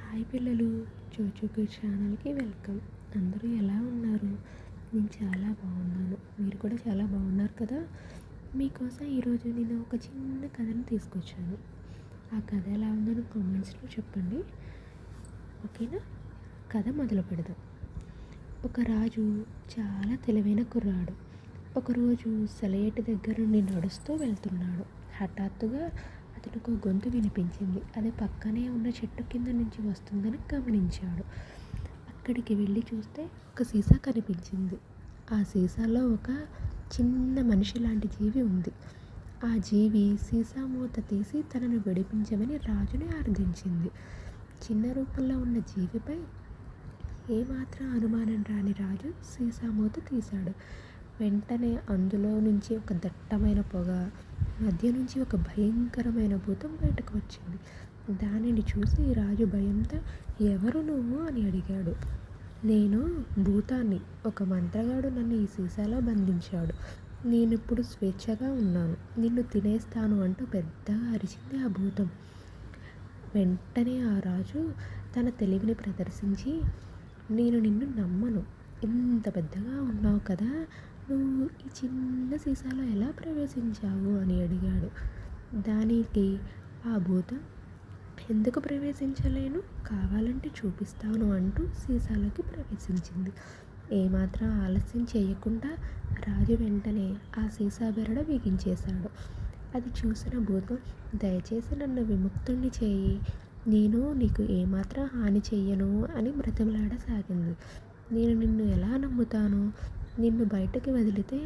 Hi పిల్లలు, చోచోకు ఛానల్కి welcome. అందరూ ఎలా ఉన్నారు? నేను చాలా బాగున్నాను. మీరు కూడా చాలా బాగున్నారు కదా. మీకోసం ఈరోజు నేను ఒక చిన్న కథను తీసుకొచ్చాను. ఆ కథ ఎలా ఉందో కామెంట్స్లో చెప్పండి, ఓకేనా? కథ మొదలు పెడదాం. ఒక రాజు చాలా తెలివైన కుర్రాడు. ఒకరోజు సెలయేటి దగ్గర నుండి నడుస్తూ వెళ్తున్నాడు. హఠాత్తుగా అతనికి గొంతు వినిపించింది. అది పక్కనే ఉన్న చెట్టు కింద నుంచి వస్తుందని గమనించాడు. అక్కడికి వెళ్ళి చూస్తే ఒక సీసా కనిపించింది. ఆ సీసాలో ఒక చిన్న మనిషి లాంటి జీవి ఉంది. ఆ జీవి సీసా మూత తీసి తనను విడిపించమని రాజుని అర్థించింది. చిన్న రూపంలో ఉన్న జీవిపై ఏమాత్రం అనుమానం రాని రాజు సీసా మూత తీశాడు. వెంటనే అందులో నుంచి ఒక దట్టమైన పొగ, మధ్య నుంచి ఒక భయంకరమైన భూతం బయటకు వచ్చింది. దానిని చూసి రాజు భయంతో, ఎవరు నువ్వు అని అడిగాడు. నేను భూతాన్ని. ఒక మంత్రగాడు నన్ను ఈ సీసాలో బంధించాడు. నేనిప్పుడు స్వేచ్ఛగా ఉన్నాను. నిన్ను తినేస్తాను అంటూ పెద్దగా అరిచింది ఆ భూతం. వెంటనే ఆ రాజు తన తెలివిని ప్రదర్శించి, నేను నిన్ను నమ్మను. ఇంత పెద్దగా ఉన్నావు కదా, నువ్వు ఈ చిన్న సీసాలో ఎలా ప్రవేశించావు అని అడిగాడు. దానికి ఆ భూతం, ఎందుకు ప్రవేశించలేను, కావాలంటే చూపిస్తాను అంటూ సీసాలోకి ప్రవేశించింది. ఏమాత్రం ఆలస్యం చేయకుండా రాజు వెంటనే ఆ సీసా బెరడు బిగించేశాడు. అది చూసిన భూతం, దయచేసి నన్ను విముక్తుణ్ణి చేయి, నేను నీకు ఏమాత్రం హాని చెయ్యను అని బ్రతిమలాడసాగింది. నేను నిన్ను ఎలా నమ్ముతాను? నిన్ను బయటకు వదిలితే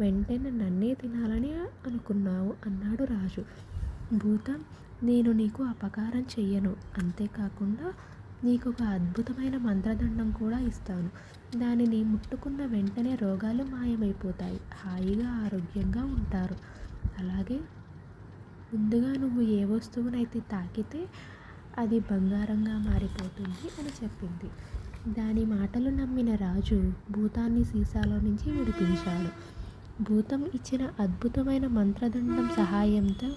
వెంటనే నన్నే తినాలని అనుకున్నావు అన్నాడు రాజు. భూతం, నేను నీకు అపకారం చెయ్యను, అంతేకాకుండా నీకు ఒక అద్భుతమైన మంత్రదండం కూడా ఇస్తాను. దానిని ముట్టుకున్న వెంటనే రోగాలు మాయమైపోతాయి, హాయిగా ఆరోగ్యంగా ఉంటారు. అలాగే ముందుగా నువ్వు ఏ వస్తువునైతే తాకితే అది బంగారంగా మారిపోతుంది అని చెప్పింది. దాని మాటలు నమ్మిన రాజు భూతాన్ని సీసాలో నుంచి విడిపించాడు. భూతం ఇచ్చిన అద్భుతమైన మంత్రదండం సహాయంతో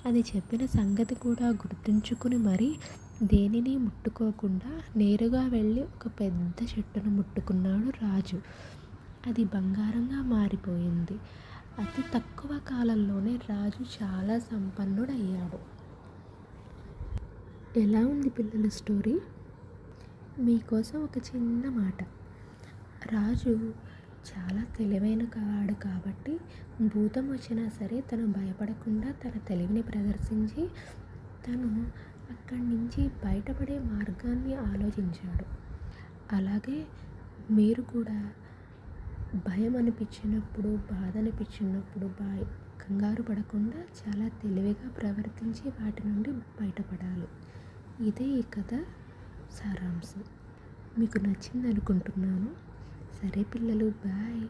అది చెప్పిన సంగతి కూడా గుర్తుంచుకుని మరీ దేనిని ముట్టుకోకుండా నేరుగా వెళ్ళి ఒక పెద్ద చెట్టును ముట్టుకున్నాడు రాజు. అది బంగారంగా మారిపోయింది. అతి తక్కువ కాలంలోనే రాజు చాలా సంపన్నుడయ్యాడు. ఎలా ఉంది పిల్లల స్టోరీ? మీకోసం ఒక చిన్న మాట. రాజు చాలా తెలివైన వాడు కాబట్టి భూతం వచ్చినా సరే తను భయపడకుండా తన తెలివిని ప్రదర్శించి తను అక్కడి నుంచి బయటపడే మార్గాన్ని ఆలోచించాడు. అలాగే మీరు కూడా భయం అనిపించినప్పుడు, బాధ అనిపించినప్పుడు కంగారు పడకుండా చాలా తెలివిగా ప్రవర్తించి వాటి నుండి బయటపడాలి. ఇదే ఈ కథ సారాంశం. మీకు నచ్చింది అనుకుంటున్నాను. సరే పిల్లలు, బాయ్.